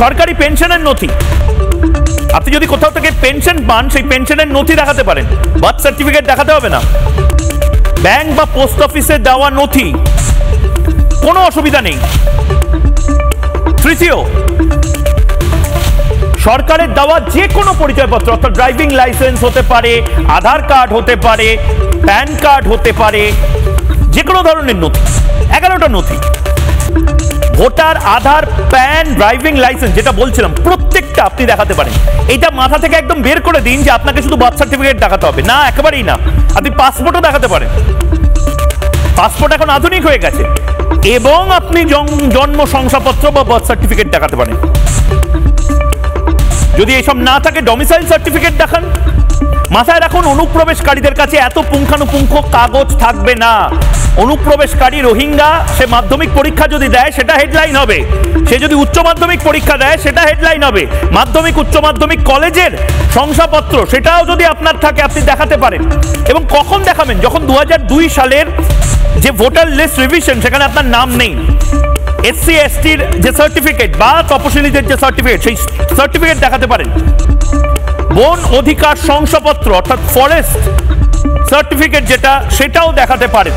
সরকারি পেনশনের নথি, আপনি যদি কোথাও থেকে পেনশন পান সেই পেনশনের নথি দেখাতে পারেন, বার্থ সার্টিফিকেট দেখাতে হবে না। ব্যাংক বা পোস্ট অফিসে দেওয়া নথি, কোনো অসুবিধা নেই। তৃতীয়, সরকারের দেওয়া যে কোনো পরিচয়পত্র, অর্থাৎ ড্রাইভিং লাইসেন্স হতে পারে, আধার কার্ড হতে পারে, প্যান কার্ড হতে পারে, যে কোনো ধরনের নথি, 11টা নথি, ভোটার, আধার, প্যান, ড্রাইভিং লাইসেন্স, যেটা বলছিলাম প্রত্যেকটা আপনি দেখাতে পারেন। এটা মাথা থেকে একদম বের করে দিন যে আপনাকে শুধু বার্থ সার্টিফিকেট দেখাতে হবে, না, একেবারেই না। আপনি পাসপোর্টও দেখাতে পারেন, পাসপোর্ট এখন আধুনিক হয়ে গেছে, এবং আপনি জন্ম শংসাপত্র বা বার্থ সার্টিফিকেট দেখাতে পারেন। যদি এসব না থাকে ডমিসাইল সার্টিফিকেট দেখান। মাথায় রাখুন, অনুপ্রবেশকারীদের কাছে এত পুঙ্খানুপুঙ্খ কাগজ থাকবে না। অনুপ্রবেশকারী রোহিঙ্গা, সে মাধ্যমিক পরীক্ষা যদি দেয় সেটা হেডলাইন হবে, সে যদি উচ্চ মাধ্যমিক পরীক্ষা দেয় সেটা হেডলাইন হবে। মাধ্যমিক, উচ্চ মাধ্যমিক, কলেজের শংসাপত্র সেটাও যদি আপনার থাকে আপনি দেখাতে পারেন। এবং কখন দেখাবেন? যখন 2002 সালের যে ভোটার লিস্ট রিভিশন, সেখানে আপনার নাম নেই, এসসি এসটির যে সার্টিফিকেট বা তপশিলীদের যে সার্টিফিকেট, সেই সার্টিফিকেট দেখাতে পারেন। বন অধিকার শংসাপত্র অর্থাৎ ফরেস্ট সার্টিফিকেট যেটা, সেটাও দেখাতে পারেন।